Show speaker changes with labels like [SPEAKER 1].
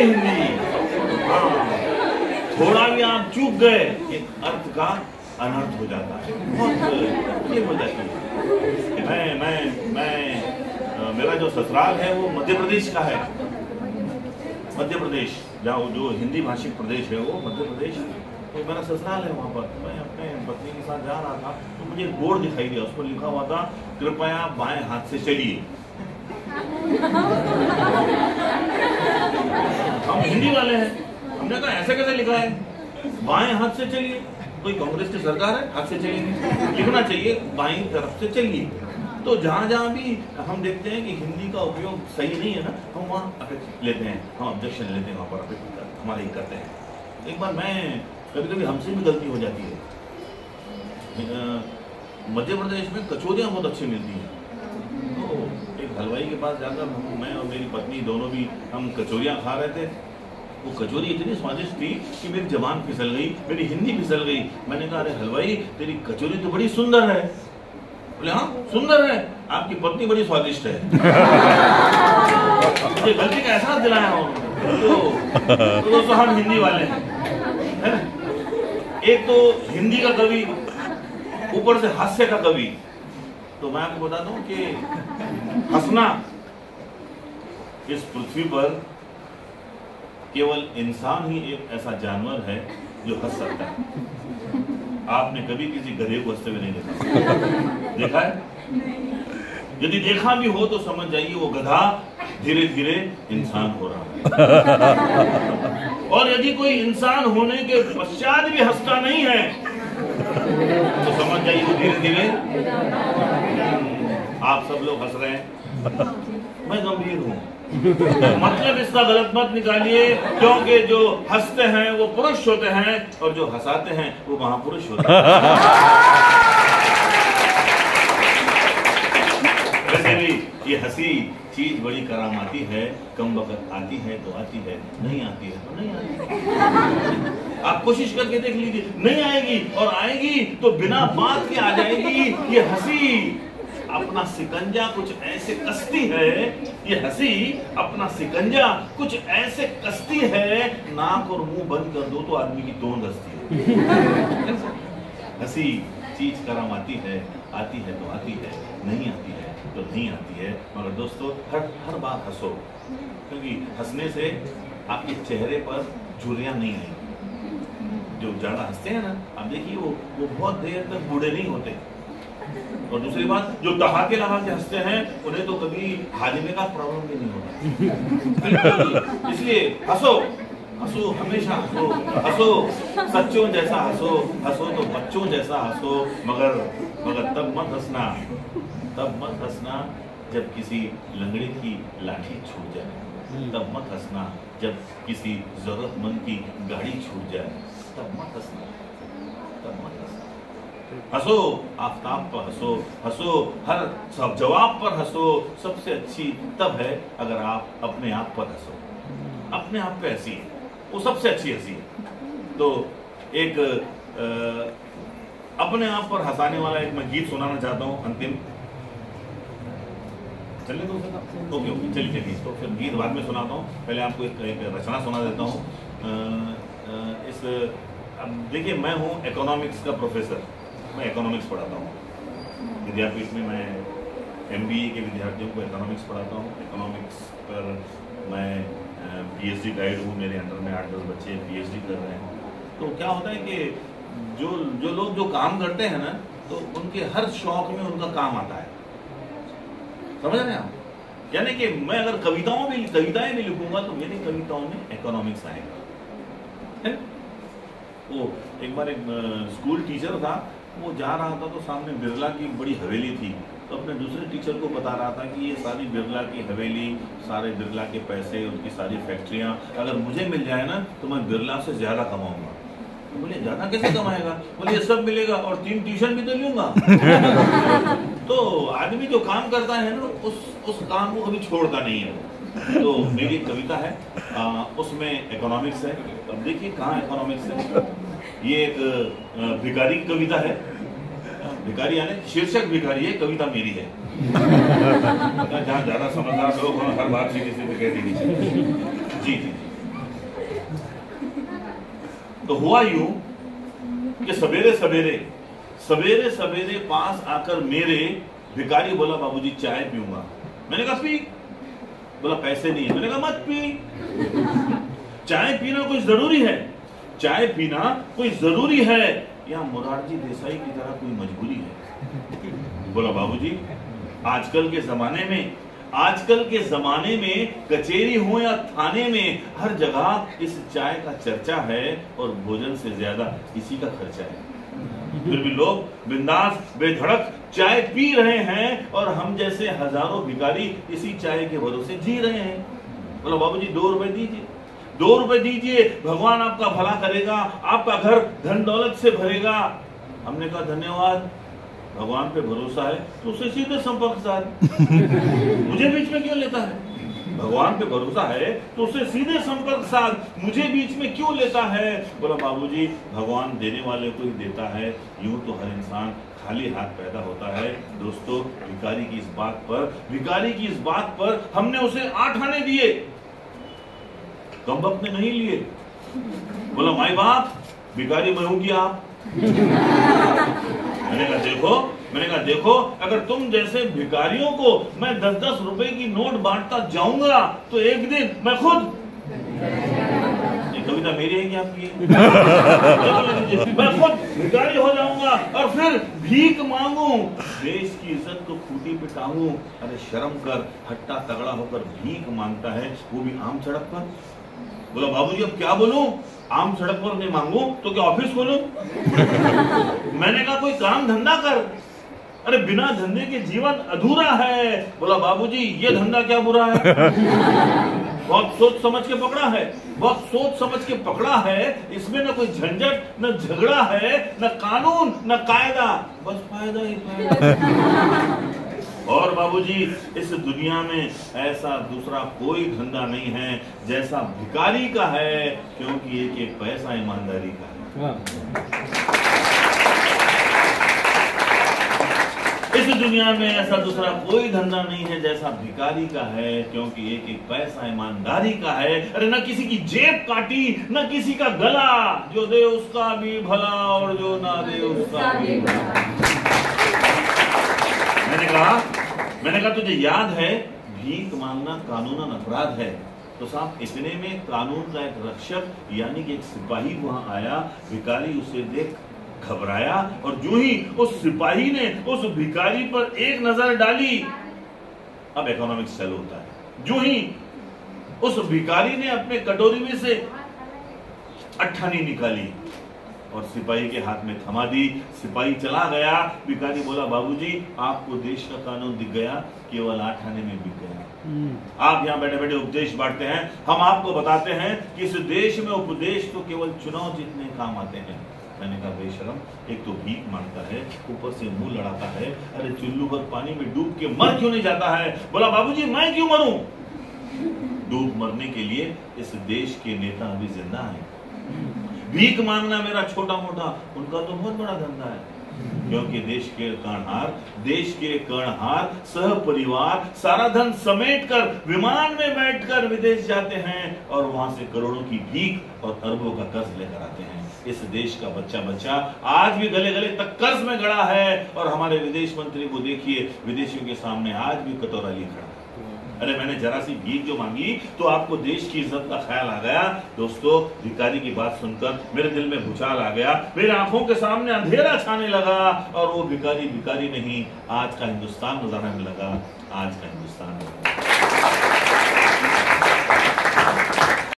[SPEAKER 1] ये हिंदी। हाँ, थोड़ा भी आप चूक गए एक अर्थ का अनर्थ हो जाता है, बहुत तकलीफ हो जाती है। मैं मेरा जो ससुराल है वो मध्य प्रदेश का है। मध्य प्रदेश, जहाँ जो हिंदी भाषिक प्रदेश है वो मध्य प्रदेश, तो मेरा ससुराल है वहाँ पर। मैं अपने पत्नी के साथ जा रहा था तो मुझे एक बोर्ड दिखाई दिया, उस पर लिखा हुआ था कृपया बाएं हाथ से चलिए। हम हिंदी वाले हैं, हमने कहा ऐसे कैसे लिखा है, बाएं हाथ से चलिए, कोई कांग्रेस की सरकार है हाथ से चलिए, लिखना चाहिए बाईं तरफ से चलिए। तो जहाँ जहाँ भी हम देखते हैं कि हिंदी का उपयोग सही नहीं है ना, हम वहाँ लेते हैं, हम ऑब्जेक्शन लेते हैं, वहाँ पर हमारे ही करते हैं। एक बार मैं कभी कभी हमसे भी गलती हो जाती है। मध्य प्रदेश में कचौरियाँ बहुत अच्छी मिलती हैं, तो एक हलवाई के पास जाकर मैं और मेरी पत्नी दोनों भी हम कचौरियाँ खा रहे थे। वो कचौरी इतनी स्वादिष्ट थी कि मेरी जबान फिसल गई, मेरी हिंदी फिसल गई। मैंने कहा अरे हलवाई तेरी कचौरी तो बड़ी सुंदर है। बोले हाँ सुंदर है, आपकी पत्नी बड़ी स्वादिष्ट है। मुझे गलती का एहसास दिलाया हो। तो दोस्तों हम हिंदी वाले हैं, है ना? एक तो हिंदी का कवि, ऊपर से हास्य का कवि। तो मैं आपको बता दूं कि हंसना इस पृथ्वी पर केवल इंसान ही एक ऐसा जानवर है जो हंस सकता है। आपने कभी किसी गधे को हंसते हुए नहीं देखा? देखा है? यदि देखा भी हो तो समझ जाइए वो गधा धीरे धीरे इंसान हो रहा है। और यदि कोई इंसान होने के पश्चात भी हंसता नहीं है तो समझ जाइए वो धीरे धीरे। आप सब लोग हंस रहे हैं, मैं गंभीर हूं। मतलब इसका गलत मत निकालिए, क्योंकि जो हंसते हैं वो पुरुष होते हैं और जो हंसाते हैं वो महापुरुष होते हैं। वैसे भी ये हंसी चीज बड़ी करामाती है, कम वक्त आती है तो आती है, नहीं आती है तो नहीं आती। आप कोशिश करके देख लीजिए, नहीं आएगी और आएगी तो बिना बात के आ जाएगी। ये हंसी अपना सिकंजा कुछ ऐसे कसती है, ये हंसी अपना सिकंजा कुछ ऐसे कसती है, नाक और मुंह बंद कर दो तो आदमी की तोंद हंसती है। हंसी चीज करामाती है, आती है तो आती है, नहीं आती है तो नहीं आती है। मगर दोस्तों हर बार हंसो, क्योंकि हंसने से आपके चेहरे पर झुर्रियां नहीं आएंगी। जो ज्यादा हंसते हैं ना, आप देखिए वो बहुत देर तक बूढ़े नहीं होते। और दूसरी बात, जो ठहाके लगा के हंसते हैं उन्हें तो कभी हाजमे का प्रॉब्लम भी नहीं होता। इसलिए हंसो, हंसो, हमेशा हंसो, हंसो सच्चों जैसा हंसो, हंसो तो बच्चों जैसा हंसो। मगर तब मत हंसना जब किसी लंगड़े की लाठी छूट जाए, तब मत हंसना जब किसी जरूरतमंद की गाड़ी छूट जाए, तब मत हंसना। हंसो आफताब पर हंसो, हंसो हर सब जवाब पर हंसो। सबसे अच्छी तब है अगर आप अपने आप पर हंसो, अपने आप पे हंसी, वो सबसे अच्छी हंसी है। तो एक अपने आप पर हंसाने वाला एक मैं गीत सुनाना चाहता हूँ अंतिम। चलिए तो ओके चलिए, तो फिर गीत बाद में सुनाता हूँ। पहले आपको एक रचना सुना देता हूँ। अब देखिए, मैं हूँ इकोनॉमिक्स का प्रोफेसर, मैं इकोनॉमिक्स पढ़ाता हूँ विद्यापीठ में। मैं MBA के विद्यार्थियों को इकोनॉमिक्स पढ़ाता हूँ। इकोनॉमिक्स पर मैं PhD गाइड हूँ, मेरे अंडर में 8-10 बच्चे PhD कर रहे हैं। तो क्या होता है कि जो लोग जो काम करते हैं ना, तो उनके हर शौक में उनका काम आता है, समझ रहे हैं आप? यानी कि मैं अगर कविताएं भी लिखूंगा तो मेरी कविताओं में इकोनॉमिक्स आएगा, है? वो एक बार एक स्कूल टीचर था, वो जा रहा था तो सामने बिरला की बड़ी हवेली थी, तो अपने दूसरे टीचर को बता रहा था कि ये सारी बिरला की हवेली, सारे बिरला के पैसे, उनकी सारी फैक्ट्रियां अगर मुझे मिल जाए ना तो मैं बिरला से ज्यादा कमाऊंगा। तो बोले ज्यादा कैसे कमाएगा? बोले ये सब मिलेगा और 3 ट्यूशन भी तो लूंगा। तो आदमी जो काम करता है ना, उस काम को कभी छोड़ता नहीं है। तो मेरी कविता है, उसमें इकोनॉमिक्स है। अब देखिए कहाँ इकोनॉमिक्स है। ये एक भिखारी की कविता है। भिखारी यानी शीर्षक भिखारी है, कविता मेरी है। जहाँ ज्यादा समझदार लोग हर बात से किसी को कह दी जी। तो हुआ यूं कि सवेरे सवेरे पास आकर मेरे भिखारी बोला, बाबूजी चाय पीऊंगा। मैंने कहा पी। बोला पैसे नहीं है। मैंने कहा मत पी। चाय पीना कोई जरूरी है? चाय पीना कोई जरूरी है या मोरारजी देसाई की तरह कोई मजबूरी है? बोला बाबूजी आजकल के जमाने में कचेरी हो या थाने में हर जगह इस चाय का चर्चा है और भोजन से ज्यादा इसी का खर्चा है। फिर भी लोग बिंदास बेधड़क चाय पी रहे हैं और हम जैसे हजारों भिखारी इसी चाय के भरोसे जी रहे हैं। बोला बाबूजी 2 रुपए दीजिए, 2 रुपए दीजिए, भगवान आपका भला करेगा, आपका घर धन दौलत से भरेगा। हमने कहा धन्यवाद, भगवान पे भरोसा है तो उससे सीधे संपर्क साध। मुझे बीच में क्यों लेता है? भगवान पे भरोसा है तो उससे सीधे संपर्क साध, मुझे बीच में क्यों लेता है? बोला बाबूजी भगवान देने वाले को ही देता है, यूं तो हर इंसान खाली हाथ पैदा होता है। दोस्तों भिखारी की इस बात पर हमने उसे 8 आने दिए, कम वक्त ने नहीं लिए। बोला माई बाप भिखारी मैं हूं कि आप? मैंने कहा देखो अगर तुम जैसे भिखारियों को मैं 10-10 रुपए की नोट बांटता जाऊंगा तो एक दिन मैं खुद, ये कविता मेरी है कि आपकी है? मैं खुद भिखारी हो जाऊंगा और फिर भीख मांगू, देश की इज्जत को खूंटी पे टांगू। अरे शर्म कर, हट्टा तगड़ा होकर भीख मांगता है, वो भी आम सड़क पर। बोला बाबूजी अब क्या बोलूं? आम सड़क पर नहीं मांगू तो क्या ऑफिस खोलूं? मैंने कहा कोई काम धंधा कर। अरे बिना धंधे के जीवन अधूरा है। बोला बाबूजी ये धंधा क्या बुरा है? बहुत सोच समझ के पकड़ा है, इसमें न कोई झंझट न झगड़ा है, न कानून न कायदा, बस फायदा ही फायदा। और बाबूजी इस दुनिया में ऐसा दूसरा कोई धंधा नहीं है जैसा भिखारी का है, क्योंकि एक पैसा ईमानदारी का है। इस दुनिया में ऐसा दूसरा कोई धंधा नहीं है जैसा भिखारी का है, क्योंकि एक पैसा ईमानदारी का है। अरे न किसी की जेब काटी न किसी का गला, जो दे उसका भी भला और जो ना दे उसका भी भला। मैंने कहा तुझे याद है भीख मांगना कानूनन अपराध है? तो साहब इतने में कानून का एक रक्षक यानी कि एक सिपाही वहां आया। भिखारी उसे देख घबराया और जो ही उस सिपाही ने उस भिखारी पर एक नजर डाली, अब इकोनॉमिक्स चालू होता है, जो ही उस भिखारी ने अपने कटोरी में से 8 आने निकाली और सिपाही के हाथ में थमा दी। सिपाही चला गया। भिखारी बोला बाबूजी आपको देश का कानून दिख गया, केवल 8 आने में बिक गया। आप यहाँ बैठे बैठे उपदेश बांटते हैं, हम आपको बताते हैं कि इस देश में उपदेश तो केवल चुनाव जीतने काम आते हैं। मैंने कहा बेशरम, एक तो भीख मांगता है, ऊपर से मुंह लड़ाता है, अरे चुल्लू भर पानी में डूब के मर क्यों नहीं जाता है? बोला बाबूजी मैं क्यों मरूं? डूब मरने के लिए इस देश के नेता अभी जिंदा हैं। भीख मांगना मेरा छोटा मोटा, उनका तो बहुत बड़ा धंधा है, क्योंकि देश के कर्णहार सह परिवार सारा धन समेटकर विमान में बैठकर विदेश जाते हैं और वहां से करोड़ों की भीख और अरबों का कर्ज लेकर आते हैं। इस देश का बच्चा आज भी गले गले तक कर्ज में गड़ा है और हमारे विदेश मंत्री को देखिए, विदेशियों के सामने आज भी कटोरा लिए खड़ा। अरे मैंने जरा सी भीख जो मांगी तो आपको देश की इज्जत का ख्याल आ गया। दोस्तों भिखारी की बात सुनकर मेरे दिल में भूचाल आ गया, मेरे आंखों के सामने अंधेरा छाने लगा और वो भिखारी नहीं, आज का हिंदुस्तान नजर आने लगा। आज का हिंदुस्तान